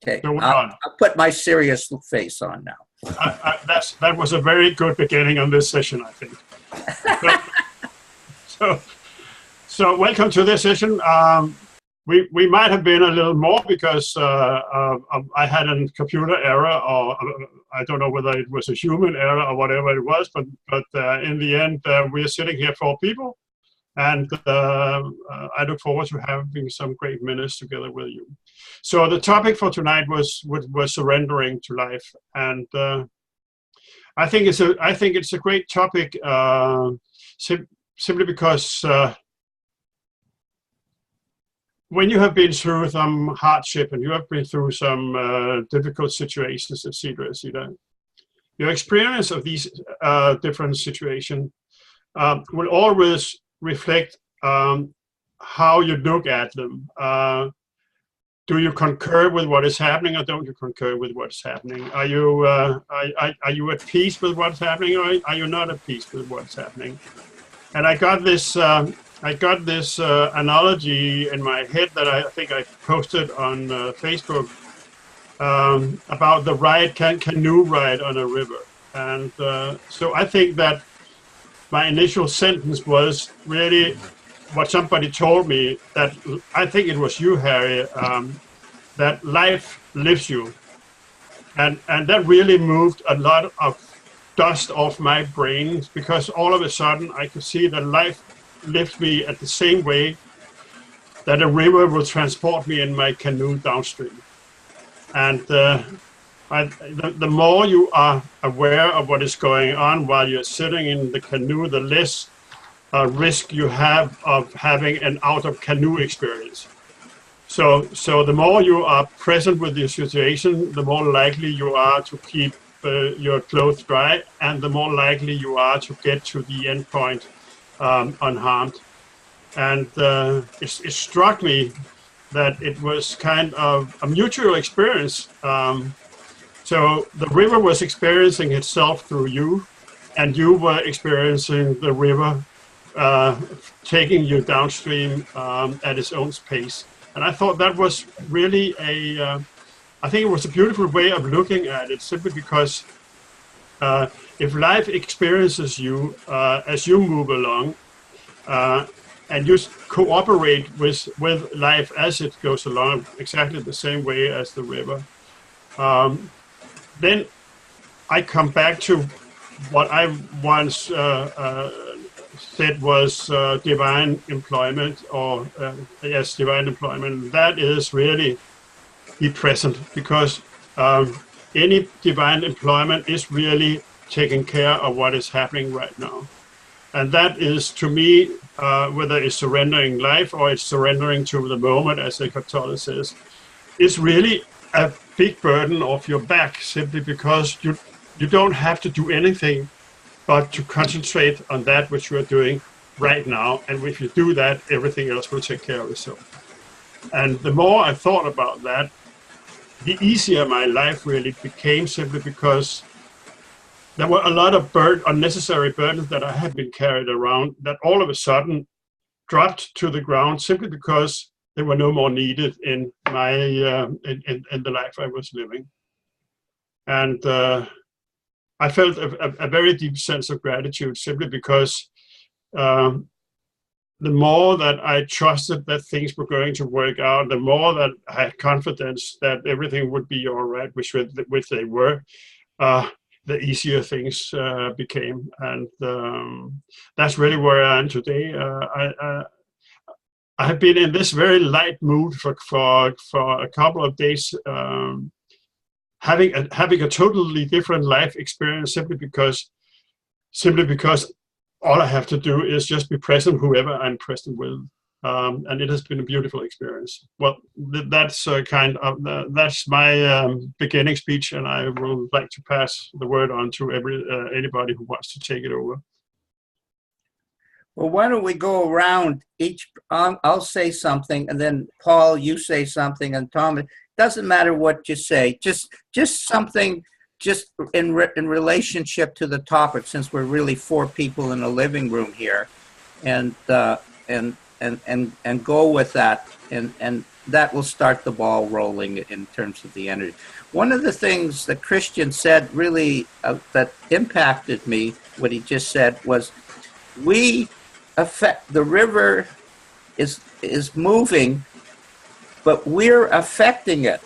Okay, Go I'll put my serious face on now. That was a very good beginning on this session, I think. So welcome to this session. We might have been a little more because I had a computer error, or I don't know whether it was a human error or whatever it was, but in the end, we are sitting here 4 people, and I look forward to having some great minutes together with you. So the topic for tonight was surrendering to life, and I think it's a great topic simply because when you have been through some hardship and you have been through some difficult situations, etc., your experience of these different situations will always reflect how you look at them. Do you concur with what is happening, or don't you concur with what's happening? Are you at peace with what's happening, or are you not at peace with what's happening? And I got this analogy in my head that I think I posted on Facebook about the canoe ride on a river. And so I think that my initial sentence was really what somebody told me, that I think it was you, Harry, that life lifts you. And that really moved a lot of dust off my brain, because all of a sudden I could see that life lifts me at the same way that a river will transport me in my canoe downstream. And the more you are aware of what is going on while you're sitting in the canoe, the less risk you have of having an out-of-canoe experience. So the more you are present with the situation, the more likely you are to keep your clothes dry, and the more likely you are to get to the end point unharmed. And it struck me that it was kind of a mutual experience. So the river was experiencing itself through you, and you were experiencing the river taking you downstream at its own pace. And I thought that was really I think it was a beautiful way of looking at it, simply because if life experiences you as you move along, and you cooperate with life as it goes along, exactly the same way as the river, then I come back to what I once said was divine employment, or yes, divine employment. That is really be present, because any divine employment is really taking care of what is happening right now. And that is, to me, whether it's surrendering life or it's surrendering to the moment, as Eckhart Tolle says, is really a big burden off your back, simply because you don't have to do anything but to concentrate on that which you are doing right now. And if you do that, everything else will take care of itself. And the more I thought about that, the easier my life really became, simply because there were a lot of unnecessary burdens that I had been carried around that all of a sudden dropped to the ground, simply because they were no more needed in my in the life I was living. And I felt a very deep sense of gratitude, simply because the more that I trusted that things were going to work out, the more that I had confidence that everything would be all right, which they were, the easier things became. And that's really where I am today. I have been in this very light mood for a couple of days, having a totally different life experience, simply because all I have to do is just be present, whoever I'm present with, and it has been a beautiful experience. Well, that's that's my beginning speech, and I would like to pass the word on to anybody who wants to take it over. Well, why don't we go around each? I'll say something, and then Paul, you say something, and Tom. It doesn't matter what you say. Just something. Just in relationship to the topic, since we're really 4 people in a living room here, and go with that, and that will start the ball rolling in terms of the energy. One of the things that Christian said really that impacted me, what he just said, was we affect the river is moving, but we're affecting it.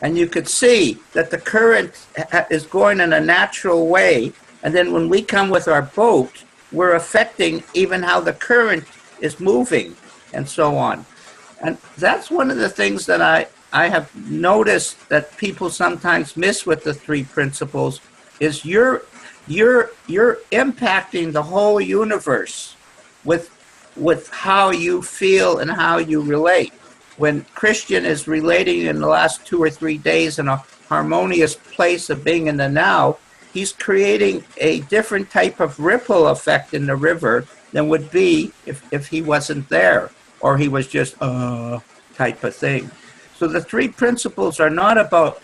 And you could see that the current is going in a natural way. And then when we come with our boat, we're affecting even how the current is moving and so on. And that's one of the things that I have noticed that people sometimes miss with the three principles is you're impacting the whole universe with how you feel and how you relate. When Christian is relating in the last 2 or 3 days in a harmonious place of being in the now, he's creating a different type of ripple effect in the river than would be if he wasn't there, or he was just type of thing. So the three principles are not about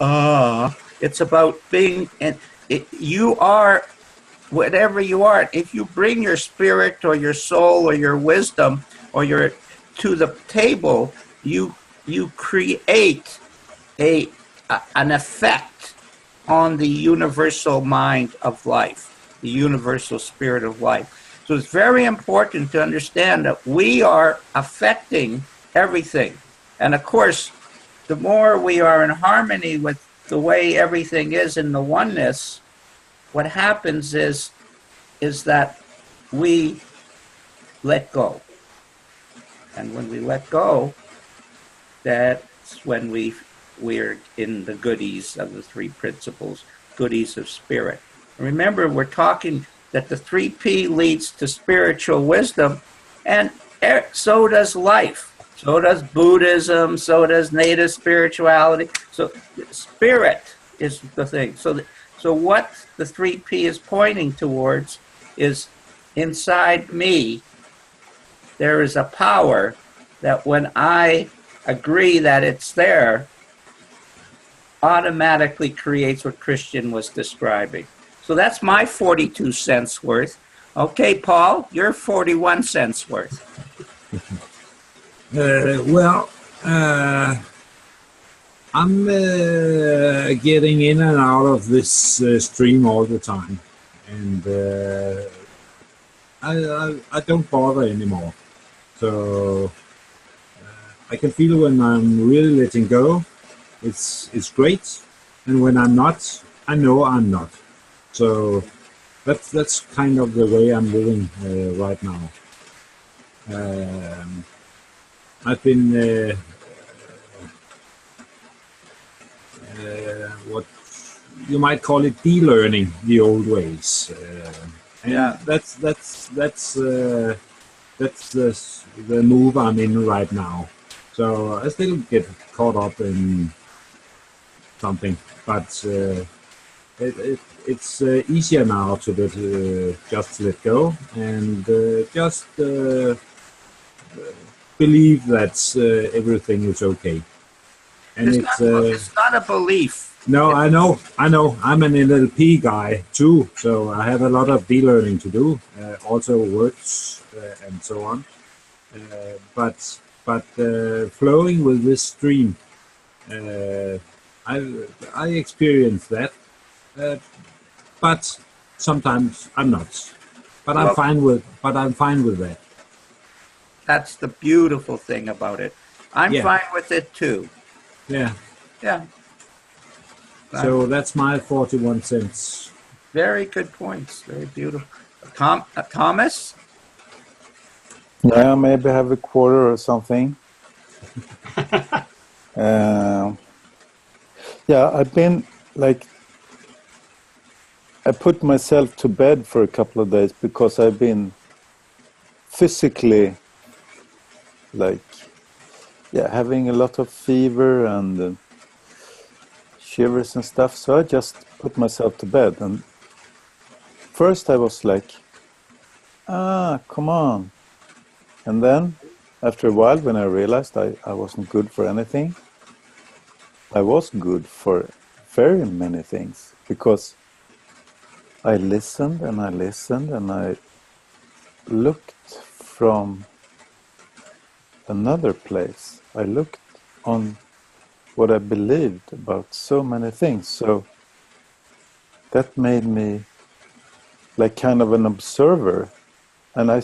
it's about being, and you are whatever you are. If you bring your spirit or your soul or your wisdom or your to the table, you create an effect on the universal mind of life, the universal spirit of life. So it's very important to understand that we are affecting everything. And of course, the more we are in harmony with the way everything is in the oneness, what happens is that we let go. And when we let go, that's when we're in the goodies of the three principles, goodies of spirit. And remember, we're talking that the 3P leads to spiritual wisdom, and so does life. So does Buddhism, so does native spirituality. So spirit is the thing. So what the 3P is pointing towards is inside me, there is a power that when I agree that it's there, automatically creates what Christian was describing. So that's my 42 cents worth. Okay, Paul, you're 41 cents worth. I'm getting in and out of this stream all the time, and I don't bother anymore. So I can feel when I'm really letting go, it's great, and when I'm not, I know I'm not. So that's kind of the way I'm living right now. I've been what you might call it de-learning the old ways. And that's the move I'm in right now. So I still get caught up in something, but it's easier now to just let go and just believe that everything is okay. And it's not a belief. No, I know. I'm an NLP guy too, so I have a lot of de-learning to do, also words and so on. But flowing with this stream, I experience that. But sometimes I'm not. But I'm fine with that. That's the beautiful thing about it. I'm fine with it too. Yeah. Yeah. So that's my 41 cents. Very good points. Very beautiful. Thomas? Yeah, maybe have a quarter or something. I've been I put myself to bed for a couple of days because I've been physically having a lot of fever and shivers and stuff. So I just put myself to bed. And first I was like, come on. And then after a while, when I realized I wasn't good for anything, I was good for very many things, because I listened and I looked from another place. I looked on what I believed about so many things. So that made me like kind of an observer, and I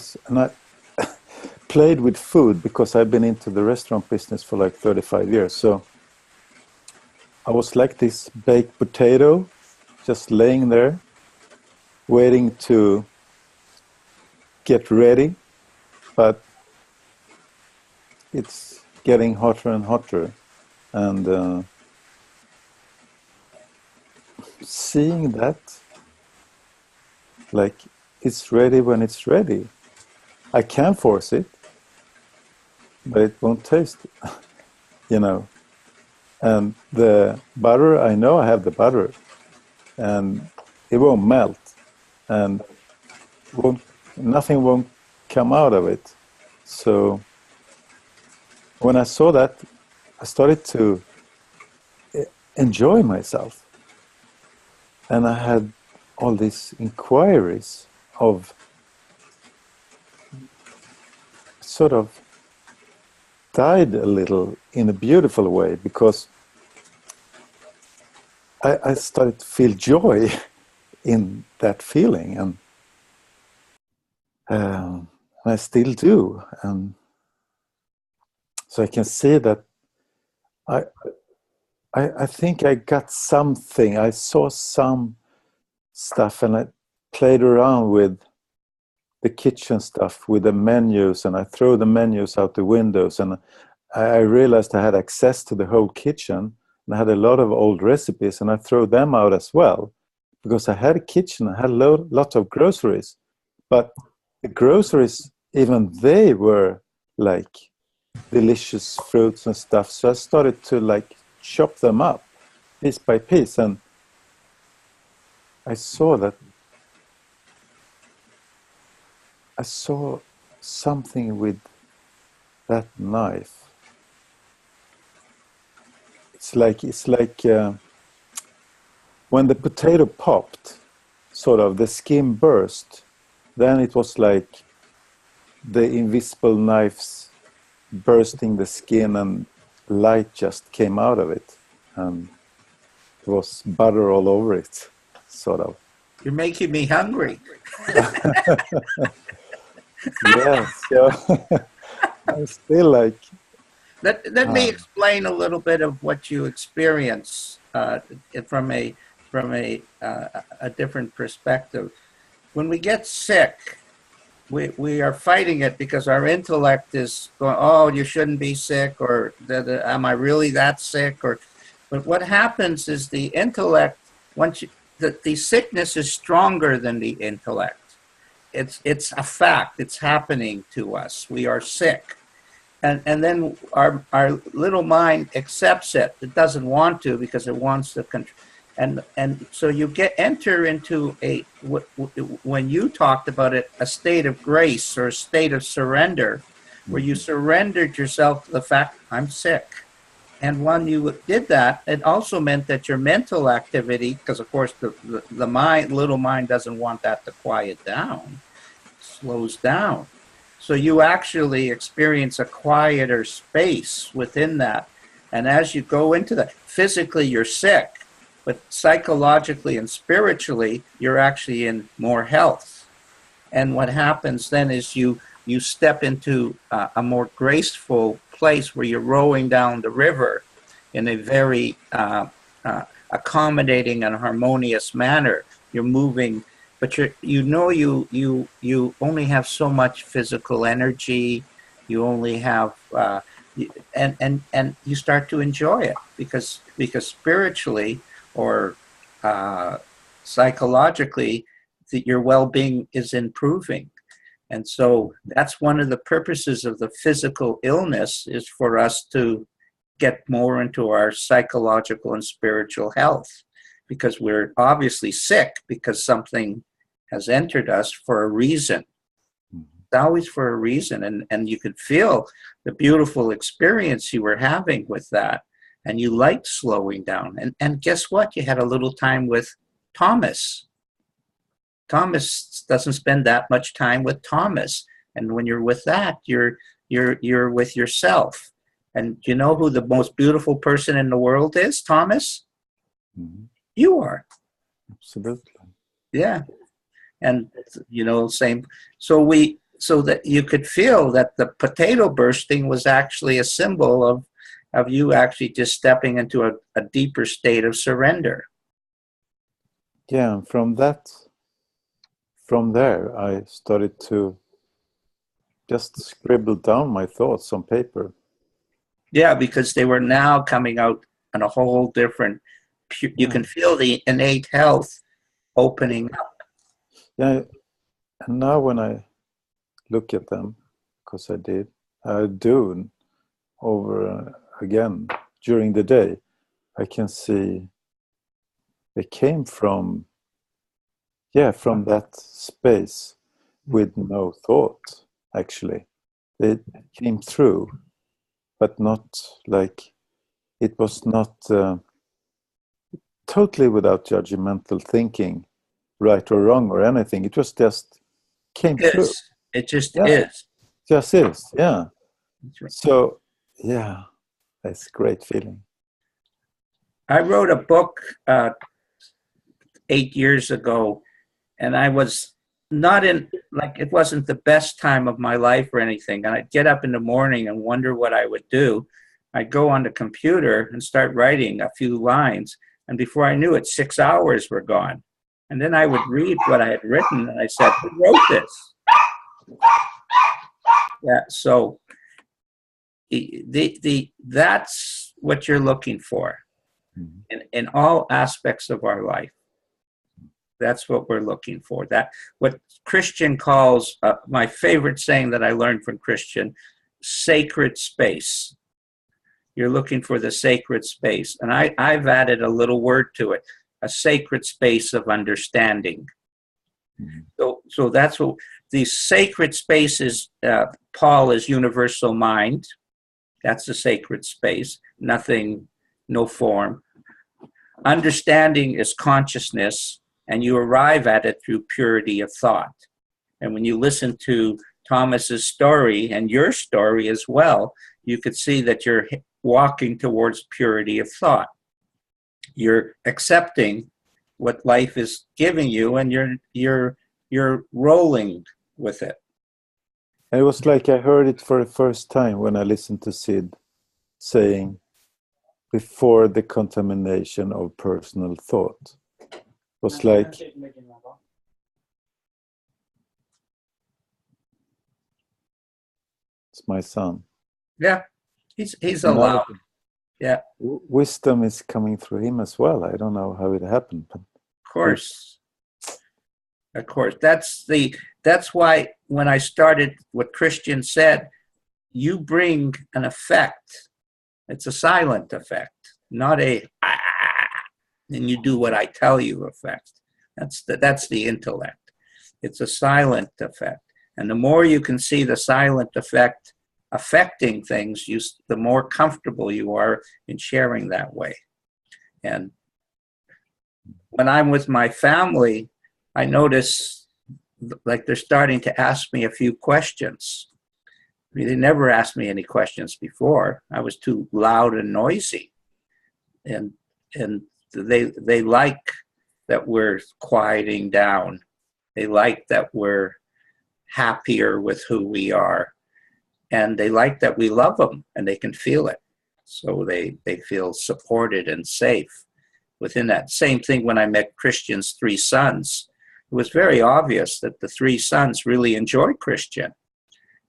played with food because I've been into the restaurant business for like 35 years. So I was like this baked potato, just laying there, waiting to get ready, but it's getting hotter and hotter. And seeing that, like, it's ready when it's ready. I can force it, but it won't taste, you know. And the butter, I know I have the butter, and it won't melt, and nothing won't come out of it. So when I saw that, I started to enjoy myself. And I had all these inquiries of sort of died a little in a beautiful way, because I started to feel joy in that feeling, and I still do. And so I can see that I think I got something. I saw some stuff, and I played around with the kitchen stuff, with the menus, and I throw the menus out the windows, and I realized I had access to the whole kitchen, and I had a lot of old recipes, and I throw them out as well, because I had a kitchen, I had lots of groceries, but the groceries, even they were like delicious fruits and stuff. So I started to like chop them up piece by piece, and I saw something with that knife. It's like when the potato popped, sort of the skin burst, then it was like the invisible knives bursting the skin, and light just came out of it, and it was butter all over it, sort of. You're making me hungry. Yes, yeah. I'm still like. Let me explain a little bit of what you experience from a different perspective. When we get sick, we are fighting it because our intellect is going, oh, you shouldn't be sick, or am I really that sick? But what happens is the intellect, the sickness is stronger than the intellect. It's a fact. It's happening to us. We are sick. And then our little mind accepts it. It doesn't want to, because it wants to control. And so you enter into when you talked about it, a state of grace or a state of surrender, where you surrendered yourself to the fact, I'm sick. And when you did that, it also meant that your mental activity, because of course the mind, little mind doesn't want that to quiet down, slows down. So you actually experience a quieter space within that. And as you go into that, physically you're sick, but psychologically and spiritually, you're actually in more health. And what happens then is you step into a more graceful place where you're rowing down the river in a very accommodating and harmonious manner. You're moving, but you only have so much physical energy. You only have and you start to enjoy it because spiritually or psychologically, your well-being is improving. And so that's one of the purposes of the physical illness, is for us to get more into our psychological and spiritual health, because we're obviously sick because something has entered us for a reason. It's always for a reason. And you could feel the beautiful experience you were having with that. And you liked slowing down. And guess what? You had a little time with Thomas. Thomas doesn't spend that much time with Thomas. And when you're with that, you're with yourself. And you know who the most beautiful person in the world is, Thomas? Mm-hmm. You are. Absolutely. Yeah. And, you know, same. So that you could feel that the potato bursting was actually a symbol of you actually just stepping into a deeper state of surrender. Yeah, and from there, I started to just scribble down my thoughts on paper. Yeah, because they were now coming out on a whole different, you can feel the innate health opening up. Yeah, and now when I look at them, because I do over again during the day, I can see they came from that space with no thought, actually. They came through, but not like, it was not totally without judgmental thinking, right or wrong or anything. It was just came through. It just Yeah. is. Just is, yeah. That's right. So, yeah, that's a great feeling. I wrote a book 8 years ago, and I was not in, like, it wasn't the best time of my life or anything. And I'd get up in the morning and wonder what I would do. I'd go on the computer and start writing a few lines. And before I knew it, 6 hours were gone. And then I would read what I had written, and I said, who wrote this? Yeah, so that's what you're looking for in all aspects of our life. That's what we're looking for. That what Christian calls, my favorite saying that I learned from Christian, sacred space. You're looking for the sacred space. And I've added a little word to it, a sacred space of understanding. So that's what the sacred spaces, Paul is universal mind. That's the sacred space. Nothing, no form. Understanding is consciousness, and you arrive at it through purity of thought. And when you listen to Thomas's story and your story as well, you could see that you're walking towards purity of thought. You're accepting what life is giving you, and you're rolling with it. And it was like I heard it for the first time when I listened to Sid saying, before the contamination of personal thought. It was like, it's my son. Yeah, he's allowed. Yeah, wisdom is coming through him as well. I don't know how it happened, but of course. That's why when I started what Christian said, you bring an effect. It's a silent effect, not a and you do what I tell you effect. That's the intellect. It's a silent effect. And the more you can see the silent effect affecting things, the more comfortable you are in sharing that way. And when I'm with my family, I notice like they're starting to ask me a few questions. I mean, they never asked me any questions before. I was too loud and noisy. And they like that we're quieting down. They like that we're happier with who we are. And they like that we love them and they can feel it. So they feel supported and safe within that. Same thing when I met Christian's 3 sons. It was very obvious that the 3 sons really enjoyed Christian.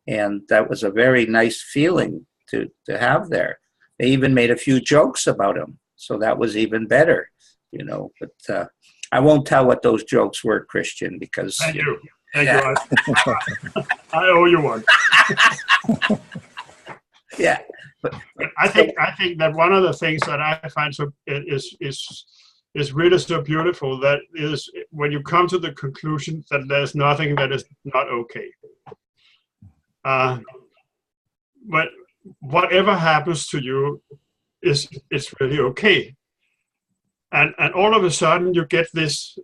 And that was a very nice feeling to have there. They even made a few jokes about him. So that was even better, you know. But I won't tell what those jokes were, Christian, because... Thank you. I owe you one. Yeah. But I think that one of the things that I find is really so beautiful, that is when you come to the conclusion that there's nothing that is not okay. But whatever happens to you is really okay. and all of a sudden you get this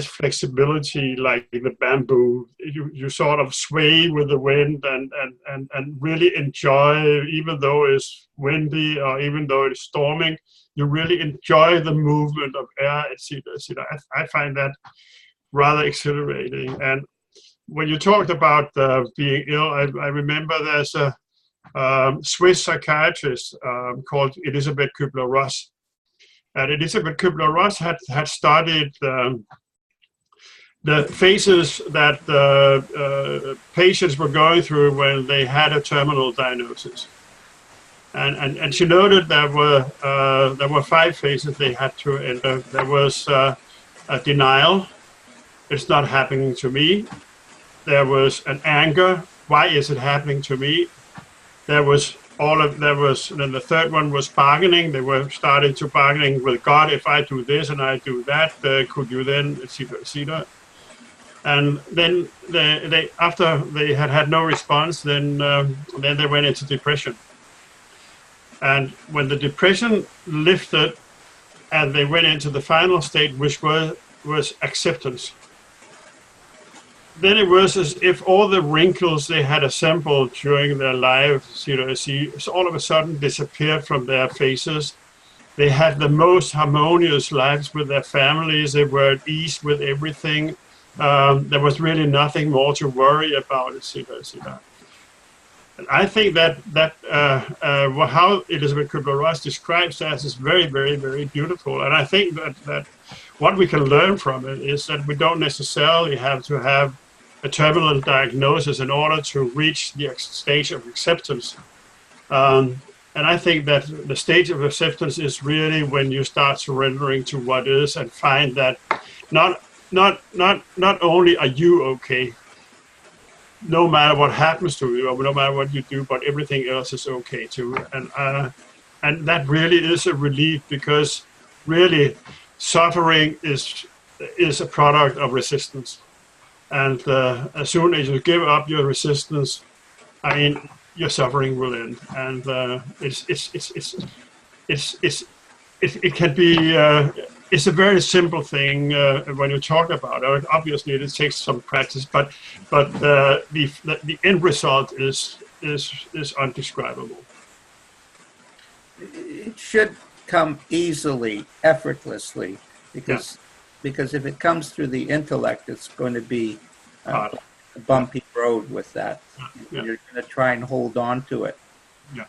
flexibility, like the bamboo. You sort of sway with the wind and really enjoy, even though it's windy or even though it's storming, you really enjoy the movement of air, etc., etc. I find that rather exhilarating. And when you talked about being ill, I remember there's a Swiss psychiatrist called Elisabeth Kübler-Ross. And Elisabeth Kübler-Ross had studied the phases that patients were going through when they had a terminal diagnosis. And she noted there were 5 phases they had to enter. There was a denial. It's not happening to me. There was an anger. Why is it happening to me? Then the third one was bargaining. They were starting to bargaining with God. If I do this and I do that, could you then, etc., etc. And then they after they had no response, then they went into depression. And when the depression lifted, and they went into the final state, which was acceptance. Then it was as if all the wrinkles they had assembled during their lives, all of a sudden disappeared from their faces. They had the most harmonious lives with their families. They were at ease with everything. There was really nothing more to worry about, etc., etc. And I think that how Elisabeth Kübler-Ross describes that is very, very, very beautiful. And I think that what we can learn from it is that we don't necessarily have to have a terminal diagnosis in order to reach the stage of acceptance. And I think that the stage of acceptance is really when you start surrendering to what is and find that not only are you okay, no matter what happens to you or no matter what you do, but everything else is okay too. And that really is a relief, because really suffering is a product of resistance. And as soon as you give up your resistance, I mean, your suffering will end. And it can be. It's a very simple thing when you talk about it. Obviously, it takes some practice, but the end result is undescribable. It should come easily, effortlessly, because if it comes through the intellect, it's going to be a bumpy road with that. Yeah. You're going to try and hold on to it. Yeah.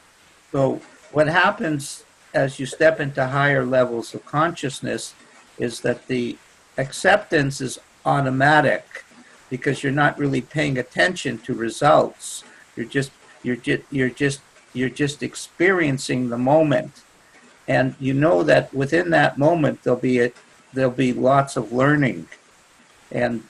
So what happens as you step into higher levels of consciousness is that the acceptance is automatic, because you're not really paying attention to results. You're just experiencing the moment, and you know that within that moment there'll be lots of learning. And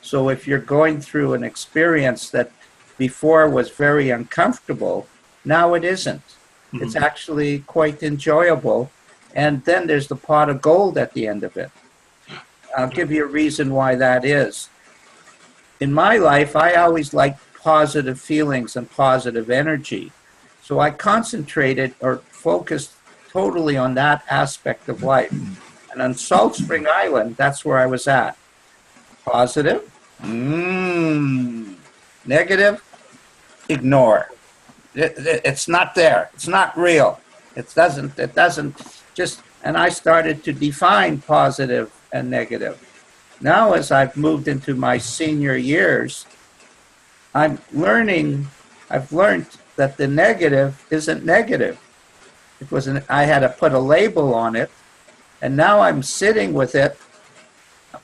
so if you're going through an experience that before was very uncomfortable, now it isn't. Mm-hmm. It's actually quite enjoyable. And then there's the pot of gold at the end of it. I'll give you a reason why that is. In my life, I always liked positive feelings and positive energy. So I concentrated or focused totally on that aspect of life. And on Salt Spring Island, that's where I was at. Positive, negative, ignore. It's not there. It's not real. It doesn't just, and I started to define positive and negative. Now, as I've moved into my senior years, I've learned that the negative isn't negative. I had to put a label on it, and now I'm sitting with it,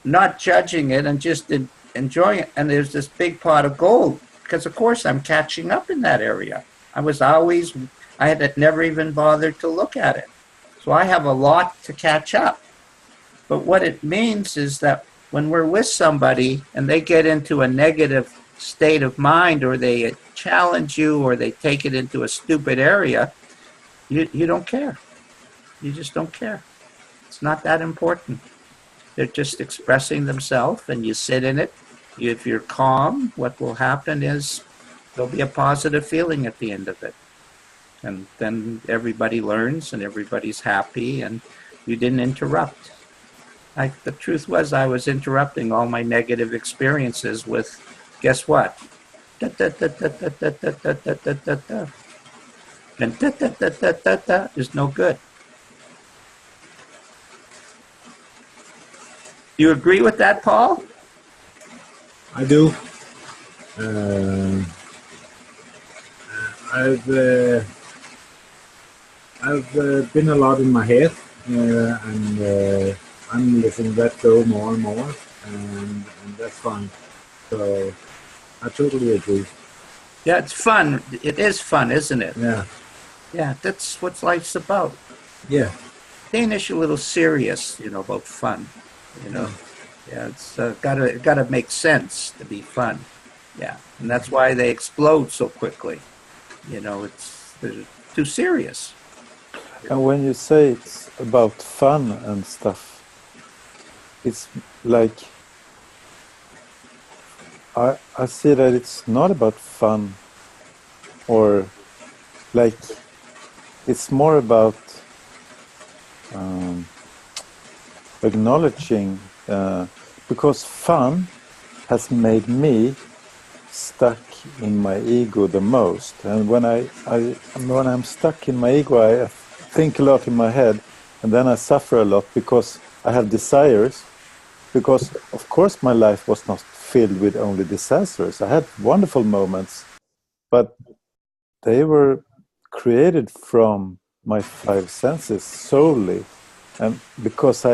not judging it, and just enjoying it. And there's this big pot of gold, because of course I'm catching up in that area. I had never even bothered to look at it. So I have a lot to catch up. But what it means is that when we're with somebody and they get into a negative state of mind, or they challenge you, or they take it into a stupid area, you don't care. You just don't care. It's not that important. They're just expressing themselves, and you sit in it. If you're calm, what will happen is there'll be a positive feeling at the end of it. And then everybody learns, and everybody's happy, and You didn't interrupt. The truth was I was interrupting all my negative experiences with, guess what? Da, da, da, da, da, da, da, da, da, da, da, da. And da, da, da, da, da, da is no good. You agree with that, Paul? I do. I've been a lot in my head, and I'm letting that go more and more, and that's fine. So I totally agree. Yeah, it's fun. It is fun, isn't it? Yeah. Yeah, that's what life's about. Yeah. Danish a little serious, about fun. Yeah, it's gotta make sense to be fun. Yeah, and that's why they explode so quickly. They're too serious. And when you say it's about fun and stuff, it's like I see that it's not about fun, or like it's more about acknowledging, because fun has made me stuck in my ego the most. And when I'm stuck in my ego, I think a lot in my head, and then I suffer a lot because I have desires. Because of course my life was not filled with only disasters. I had wonderful moments, but they were created from my five senses solely. And because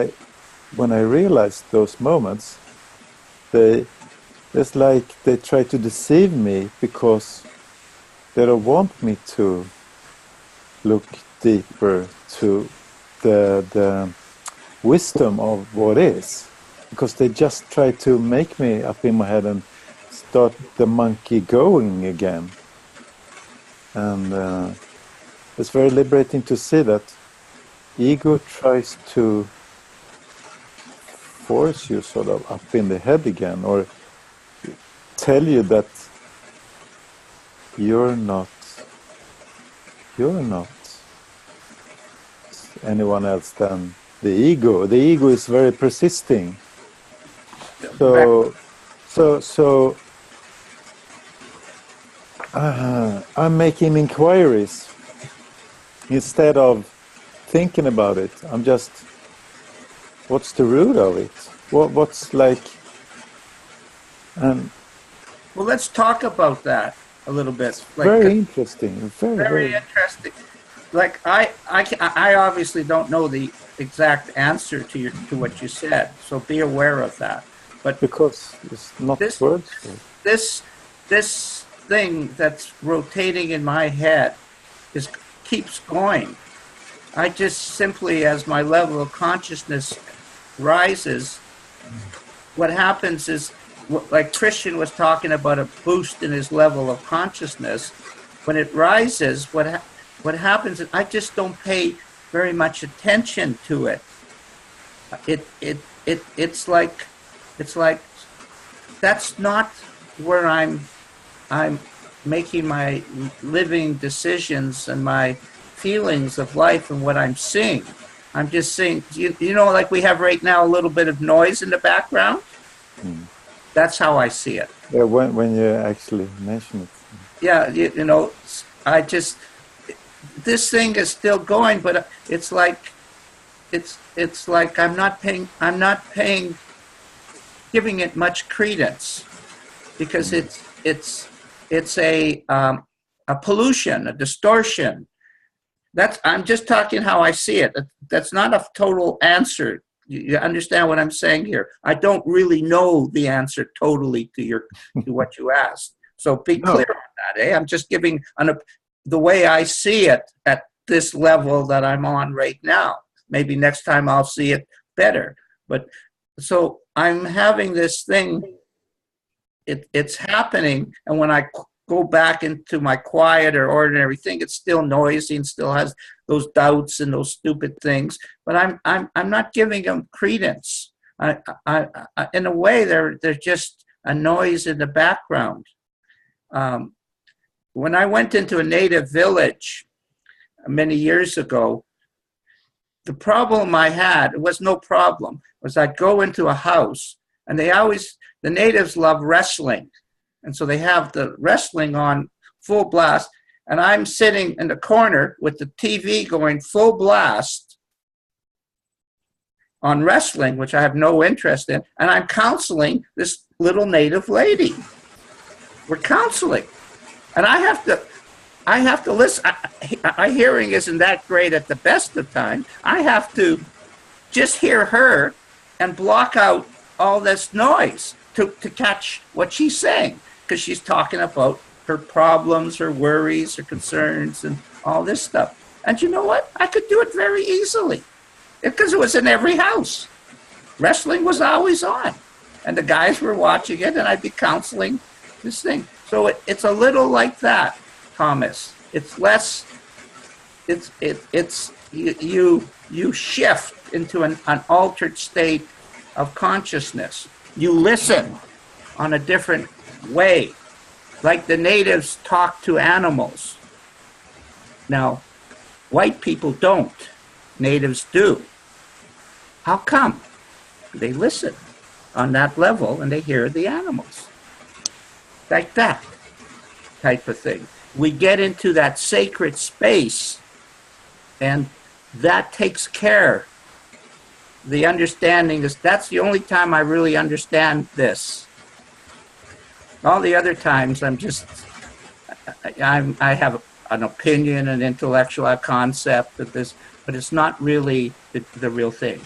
when I realized those moments, it's like they try to deceive me because they don't want me to look deeper to the wisdom of what is. Because they just try to make me up in my head and start the monkey going again. And it's very liberating to see that ego tries to force you sort of up in the head again, or tell you that you're not anyone else than the ego. The ego is very persisting. So I'm making inquiries instead of thinking about it. I'm just, what's the root of it? What's like? Well, let's talk about that a little bit. Very interesting. Very interesting. Like I obviously don't know the exact answer to what you said, so be aware of that. But because it's not words. This thing that's rotating in my head keeps going. I just simply, as my level of consciousness rises, what happens is, like Christian was talking about, a boost in his level of consciousness. When it rises, what happens is I just don't pay very much attention to it. It's like that's not where I'm making my living decisions and my feelings of life and what I'm seeing. I'm just seeing, like we have right now a little bit of noise in the background. That's how I see it. Yeah, when you actually mention it. Yeah, this thing is still going, but it's like I'm not giving it much credence, because it's a pollution, a distortion. I'm just talking how I see it. That's not a total answer. You understand what I'm saying here? I don't really know the answer totally to what you asked. So be clear on that. I'm just giving the way I see it at this level that I'm on right now. Maybe next time I'll see it better. But so I'm having this thing. It's happening, and when I go back into my quiet or ordinary thing, it's still noisy and still has those doubts and those stupid things. But I'm not giving them credence. In a way, they're just a noise in the background. When I went into a native village many years ago, the problem I had, it was no problem, was I'd go into a house and the natives love wrestling. And so they have the wrestling on full blast. And I'm sitting in the corner with the TV going full blast on wrestling, which I have no interest in. And I'm counseling this little native lady. We're counseling. And I have to listen. My hearing isn't that great at the best of times. I have to just hear her and block out all this noise to catch what she's saying, because she's talking about her problems, her worries, her concerns, and all this stuff. And you know what? I could do it very easily because it was in every house. Wrestling was always on, and the guys were watching it, and I'd be counseling this thing. So it's a little like that, Thomas. It's less. You shift into an altered state of consciousness. You listen on a different way, like the natives talk to animals. Now, white people don't. Natives do. How come? They listen on that level and they hear the animals. Like that type of thing. We get into that sacred space, and that takes care. The understanding is, that's the only time I really understand this. All the other times I have an opinion, an intellectual concept of this, but it's not really the real thing,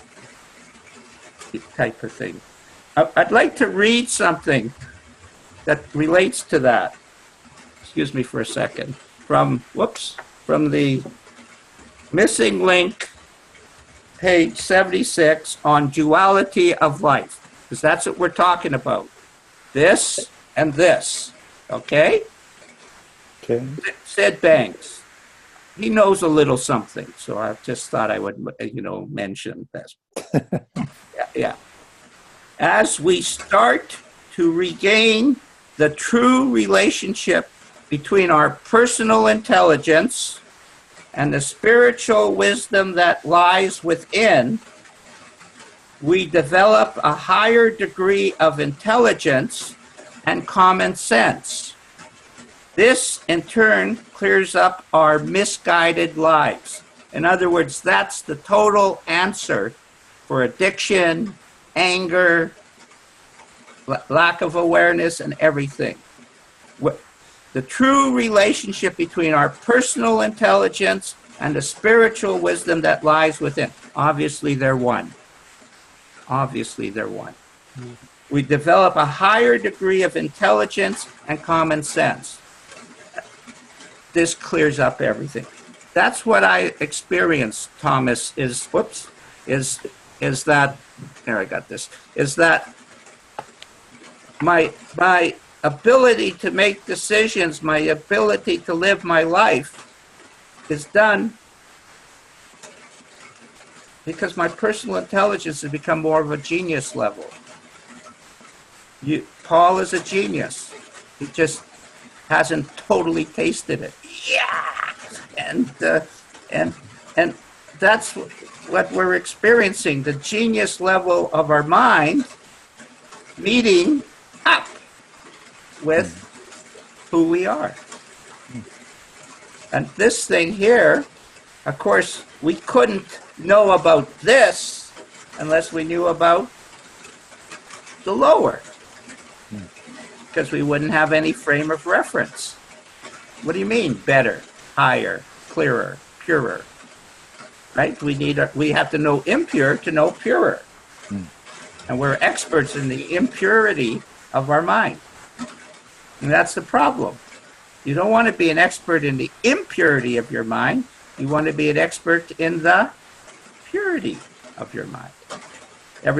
type of thing. I'd like to read something that relates to that. Excuse me for a second. From the missing link, page 76, on duality of life, because that's what we're talking about. This and this, okay? Okay. Sid Banks. He knows a little something, so I just thought I would, mention this. Yeah. As we start to regain the true relationship between our personal intelligence and the spiritual wisdom that lies within, we develop a higher degree of intelligence and common sense. This, in turn, clears up our misguided lives. In other words, that's the total answer for addiction, anger, lack of awareness, and everything. The true relationship between our personal intelligence and the spiritual wisdom that lies within. Obviously, they're one. We develop a higher degree of intelligence and common sense. This clears up everything. That's what I experienced, Thomas, is that, there I got this, is that my ability to make decisions, my ability to live my life is done because my personal intelligence has become more of a genius level. Paul is a genius. He just hasn't totally tasted it. Yeah, and that's what we're experiencing, the genius level of our mind meeting up with who we are. And this thing here, of course, we couldn't know about this unless we knew about the lower, because we wouldn't have any frame of reference. What do you mean better, higher, clearer, purer? Right? We have to know impure to know purer. And we're experts in the impurity of our mind. And that's the problem. You don't want to be an expert in the impurity of your mind. You want to be an expert in the purity of your mind. I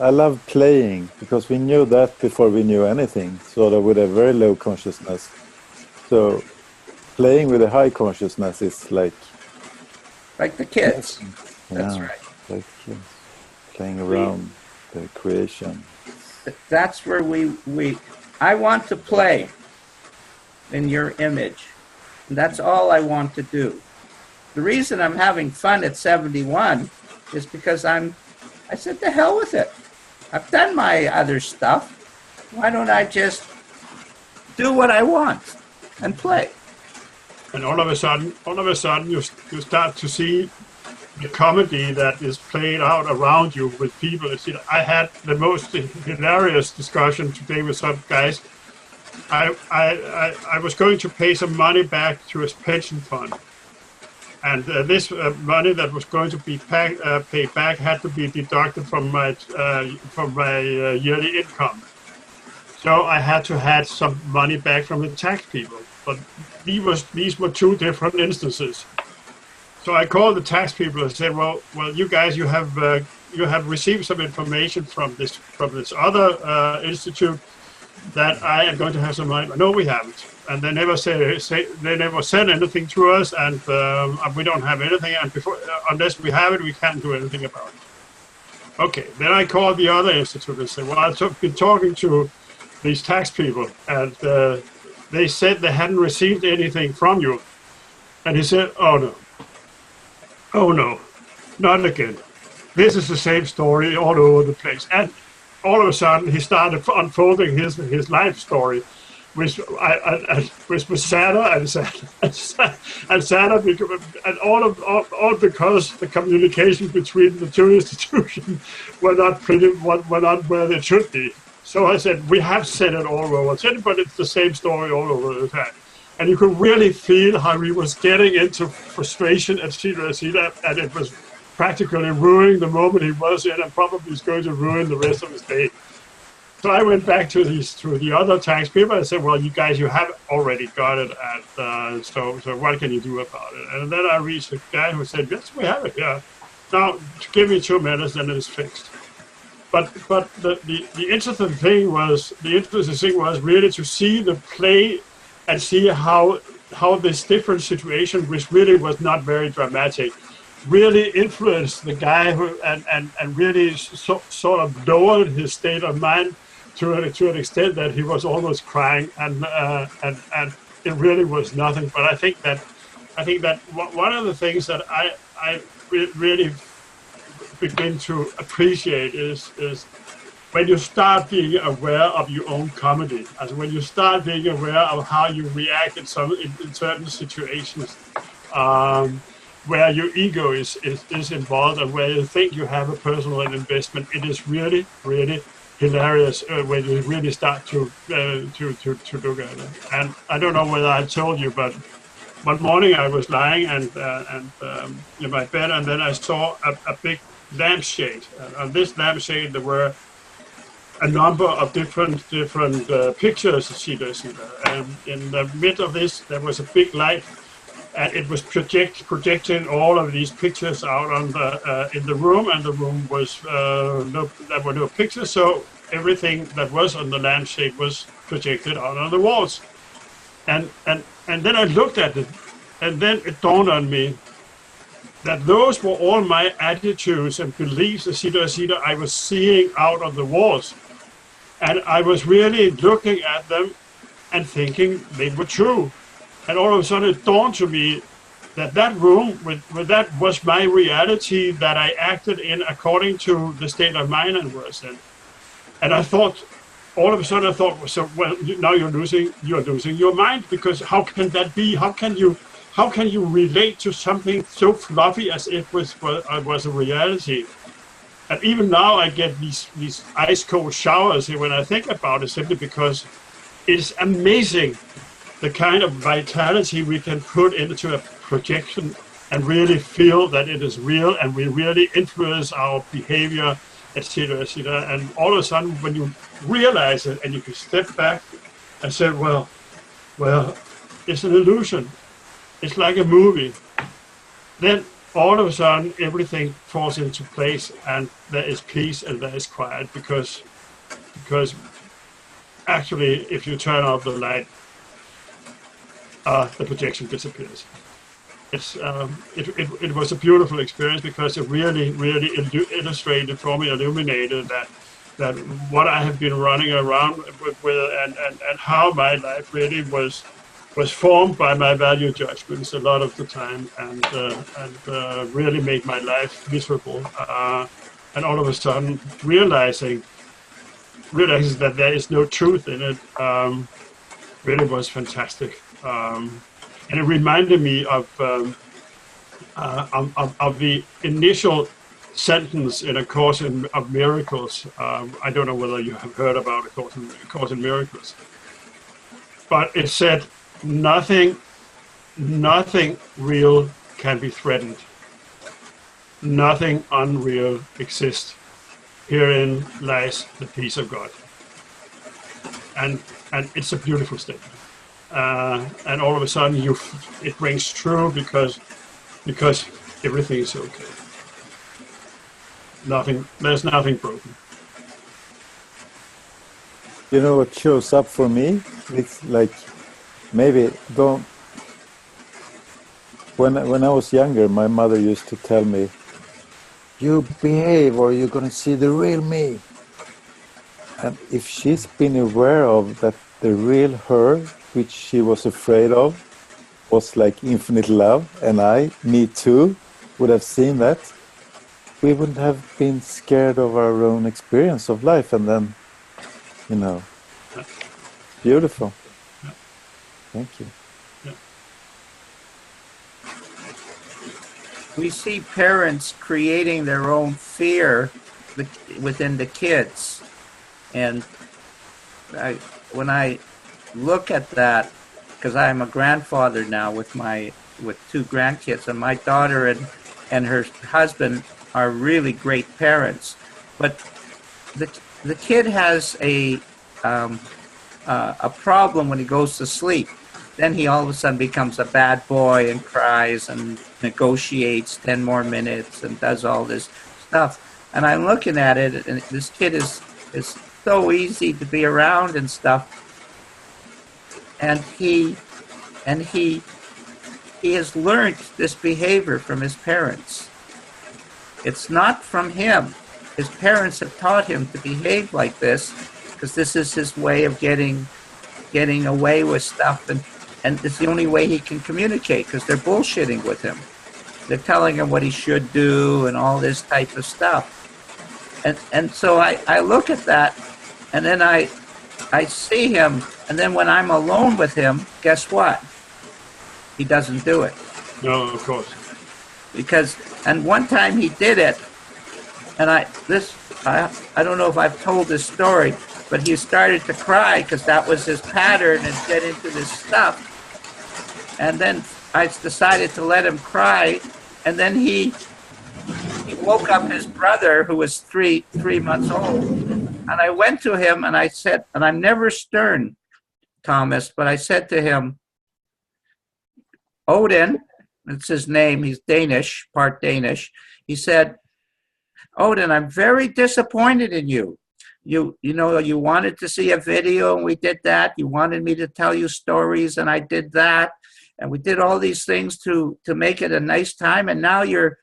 love playing, because we knew that before we knew anything, sort of with a very low consciousness. So playing with a high consciousness is like the kids. That's right. Like kids playing around the creation. That's where I want to play in your image. And that's all I want to do. The reason I'm having fun at 71 is because I said, the hell with it. I've done my other stuff. Why don't I just do what I want and play? And all of a sudden, you start to see the comedy that is played out around you with people. I had the most hilarious discussion today with some guys. I was going to pay some money back to his pension fund. And this money that was going to be paid back had to be deducted from my yearly income. So I had to have some money back from the tax people. But these were two different instances. So I called the tax people and said, well, you guys, you have received some information from this other institute that I am going to have some money. No, we haven't. And they never said anything to us, and we don't have anything. And unless we have it, we can't do anything about it. Okay. Then I called the other institute and said, well, I've been talking to these tax people, and they said they hadn't received anything from you. And he said, oh no, not again. This is the same story all over the place. And all of a sudden, he started unfolding his life story, which was sadder and sadder and sadder, and all because the communication between the two institutions were not where they should be. So I said, we have said it all over, but it's the same story all over the time. And you could really feel how he was getting into frustration, etc., and it was practically ruining the moment he was in, and probably is going to ruin the rest of his day. So I went back to the other tax people and said, well, you guys, you have already got it, and so what can you do about it? And then I reached a guy who said, yes, we have it, yeah. Now, give me 2 minutes, and it's fixed. But the interesting thing was really to see the play and see how this different situation, which really was not very dramatic, really influenced the guy who and really sort of lowered his state of mind to an extent that he was almost crying, and it really was nothing. But I think that one of the things that I really begin to appreciate is when you start being aware of your own comedy, as when you start being aware of how you react in certain situations, where your ego is involved, and where you think you have a personal investment. It is really, really hilarious when you really start to look at it. And I don't know whether I told you, but one morning I was lying and in my bed, and then I saw a big lampshade. On this lampshade there were a number of different pictures. And in the middle of this there was a big light, and it was projecting all of these pictures out on in the room, and the room was there were no pictures, so everything that was on the lampshade was projected out on the walls. And then I looked at it, and then it dawned on me that those were all my attitudes and beliefs, etc., I was seeing out on the walls. And I was really looking at them and thinking they were true. And all of a sudden it dawned to me that that room, with that was my reality that I acted in according to the state of mind I was in. And I thought, all of a sudden I thought, so well, now you're losing your mind, because how can that be? How can you relate to something so fluffy as it was a reality? And even now I get these ice cold showers here when I think about it, simply because it's amazing the kind of vitality we can put into a projection and really feel that it is real, and we really influence our behavior, etc., etc. And all of a sudden, when you realize it and you can step back and say, well, it's an illusion. It's like a movie. Then all of a sudden, everything falls into place, and there is peace and there is quiet, because actually, if you turn off the light, the projection disappears. It was a beautiful experience, because it really illustrated for me, illuminated that what I have been running around with and how my life really was was formed by my value judgments a lot of the time, and really made my life miserable. And all of a sudden, realizing that there is no truth in it, really was fantastic. And it reminded me of the initial sentence in A Course of Miracles. I don't know whether you have heard about A Course in Miracles, but it said, nothing real can be threatened. Nothing unreal exists. Herein lies the peace of God. And it's a beautiful statement. And all of a sudden it rings true because everything is okay. There's nothing broken. You know what shows up for me? It's like, maybe don't. When I was younger, my mother used to tell me, "You behave, or you're gonna see the real me." And if she's been aware of that, the real her, which she was afraid of, was like infinite love, and me too, would have seen that, we wouldn't have been scared of our own experience of life. And then, beautiful. Thank you. We see parents creating their own fear within the kids. And when I look at that, because I'm a grandfather now with two grandkids, and my daughter and her husband are really great parents, but the kid has a problem when he goes to sleep. Then he all of a sudden becomes a bad boy and cries and negotiates 10 more minutes and does all this stuff. And I'm looking at it, and this kid is so easy to be around and stuff. And he has learned this behavior from his parents. It's not from him. His parents have taught him to behave like this because this is his way of getting away with stuff, and it's the only way he can communicate, because they're bullshitting with him. They're telling him what he should do and all this type of stuff. And so I look at that, and then I see him, and then when I'm alone with him, guess what? He doesn't do it. No, of course. And one time he did it, and I don't know if I've told this story, but he started to cry because that was his pattern and get into this stuff. And then I decided to let him cry, and then he woke up his brother, who was three months old, and I went to him and I said, and I'm never stern, Thomas, but I said to him, Odin, that's his name, he's Danish, part Danish. He said, Odin, I'm very disappointed in you. You wanted to see a video, and we did that. You wanted me to tell you stories, and I did that. And we did all these things to make it a nice time. And now you're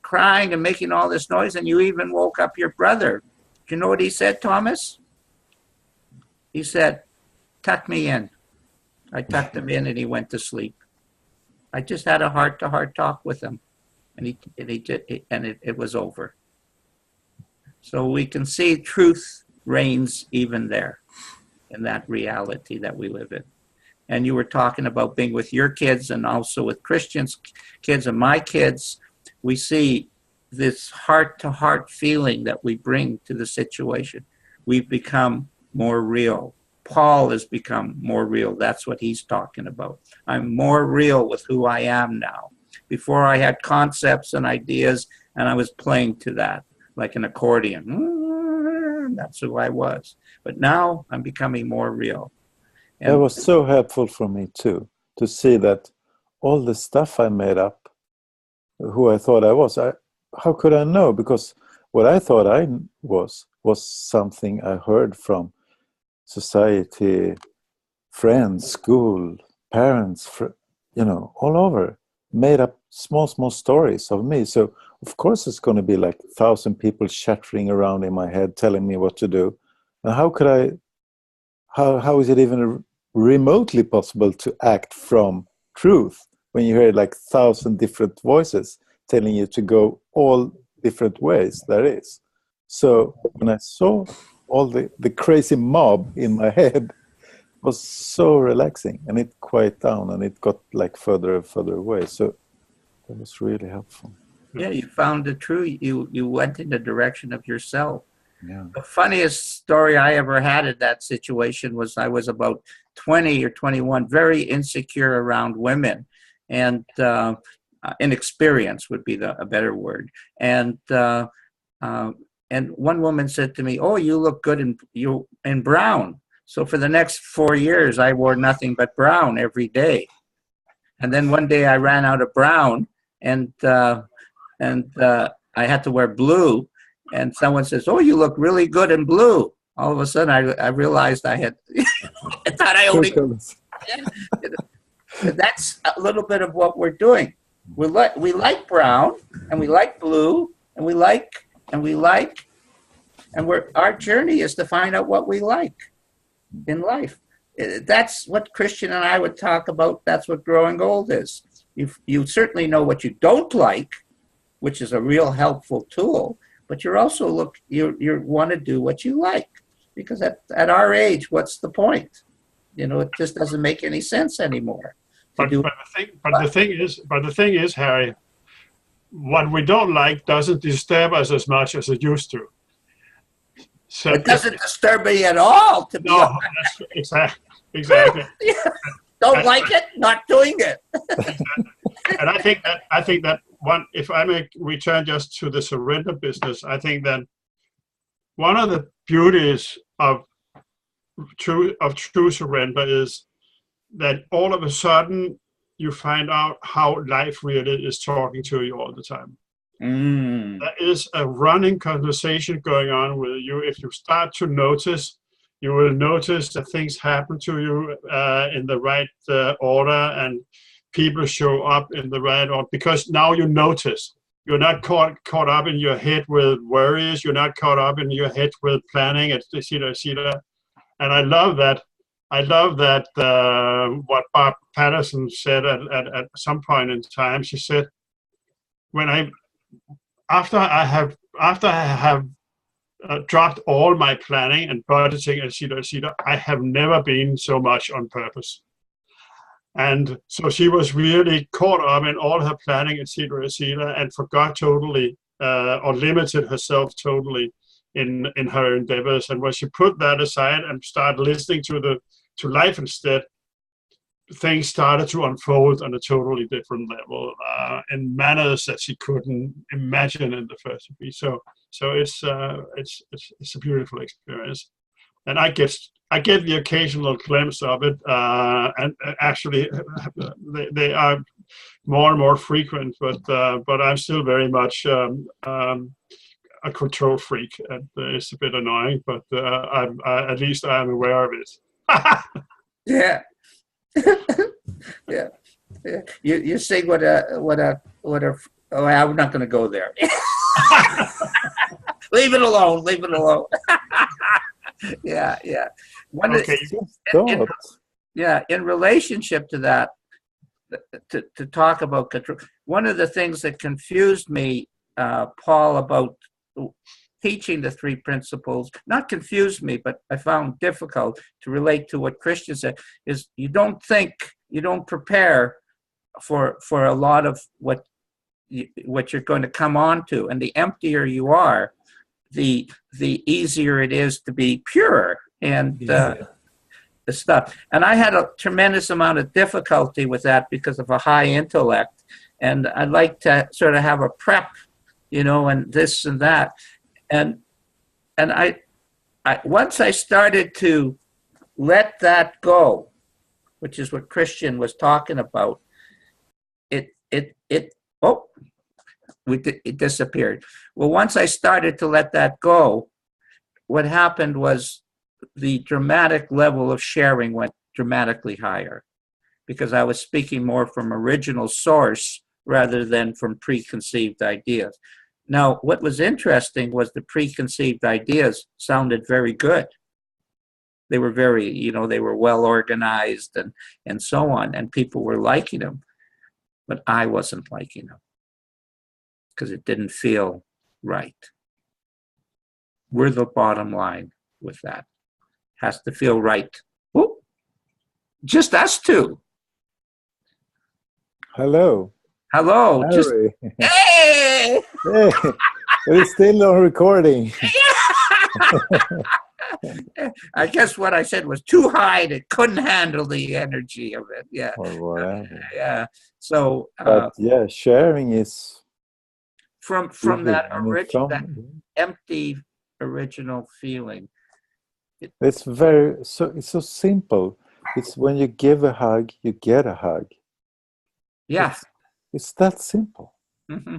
crying and making all this noise, and you even woke up your brother. Do you know what he said, Thomas? He said, tuck me in. I tucked him in, and he went to sleep. I just had a heart-to-heart talk with him, and it was over. So we can see truth reigns even there, in that reality that we live in. And you were talking about being with your kids and also with Christians' kids and my kids. We see this heart-to-heart feeling that we bring to the situation. We've become more real. Paul has become more real. That's what he's talking about. I'm more real with who I am now. Before I had concepts and ideas, and I was playing to that like an accordion. That's who I was. But now I'm becoming more real. And that was so helpful for me too, to see that all the stuff I made up, who I thought I was, how could I know? Because what I thought I was something I heard from society, friends, school, parents, all over, made up small stories of me. So of course it's going to be like 1,000 people shattering around in my head telling me what to do. And how is it even remotely possible to act from truth when you hear like 1,000 different voices telling you to go all different ways there is. So when I saw all the crazy mob in my head, it was so relaxing, and it quieted down and it got like further and further away. So it was really helpful. Yeah, you found the truth. You went in the direction of yourself. Yeah. The funniest story I ever had in that situation was I was about 20 or 21, very insecure around women, and inexperienced would be a better word. And one woman said to me, "Oh, you look good in brown." So for the next 4 years, I wore nothing but brown every day. And then one day I ran out of brown, and I had to wear blue. And someone says, "Oh, you look really good in blue." All of a sudden, I realized I had, I thought I only, that's a little bit of what we're doing. We like brown, and we like blue, and our journey is to find out what we like in life. That's what Christian and I would talk about. That's what growing old is. You certainly know what you don't like, which is a real helpful tool, but you're also you want to do what you like, because at our age, what's the point? It just doesn't make any sense anymore. But the thing is, Harry, what we don't like doesn't disturb us as much as it used to. So it doesn't disturb me at all, to be honest. Exactly. Don't like it, not doing it. And I think that one, if I may return just to the surrender business, I think that one of the beauties of true surrender is that all of a sudden you find out how life really is talking to you all the time. There is a running conversation going on with you. If you start to notice, you will notice that things happen to you in the right order, and people show up in the right order, because now you notice. You're not caught up in your head with worries. You're not caught up in your head with planning, etc. And I love that. What Bob Patterson said at some point in time. She said, after I have dropped all my planning and budgeting, etc., I have never been so much on purpose. And so she was really caught up in all her planning, etc., and forgot totally, or limited herself totally in her endeavors. And when she put that aside and started listening to life instead, things started to unfold on a totally different level, in manners that she couldn't imagine in the first degree. So it's a beautiful experience, and I get the occasional glimpse of it, and actually they are more and more frequent. But I'm still very much a control freak, and it's a bit annoying. But at least I'm aware of it. Yeah. yeah. You say what a oh, I'm not going to go there. Leave it alone. Yeah. Okay. In relationship to that, to talk about control, one of the things that confused me, Paul, about teaching the three principles, not confused me, but I found difficult to relate to what Christian said, is you don't prepare for a lot of what you're going to come on to. And the emptier you are, the easier it is to be pure and the stuff. And I had a tremendous amount of difficulty with that because of a high intellect. And I'd like to sort of have a prep, and this and that. And I once I started to let that go, which is what Christian was talking about, it disappeared. Well, once I started to let that go, what happened was the dramatic level of sharing went dramatically higher, because I was speaking more from original source rather than from preconceived ideas. Now, what was interesting was the preconceived ideas sounded very good. They were very, they were well organized and so on, and people were liking them, but I wasn't liking them because it didn't feel right. We're the bottom line with that. Has to feel right. Whoop. Just us two. Hello. Hello. Harry. Just hey. Hey, we're still on recording. I guess what I said was too high. It couldn't handle the energy of it. Yeah. Or whatever. Yeah. So, But yeah, sharing is from really, that I mean, that empty original feeling. it's so simple. It's when you give a hug, you get a hug. Yeah. It's that simple. Mm-hmm.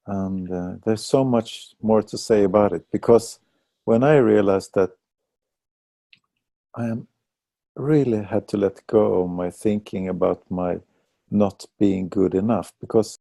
And there's so much more to say about it, because when I realized that I really had to let go of my thinking about my not being good enough, because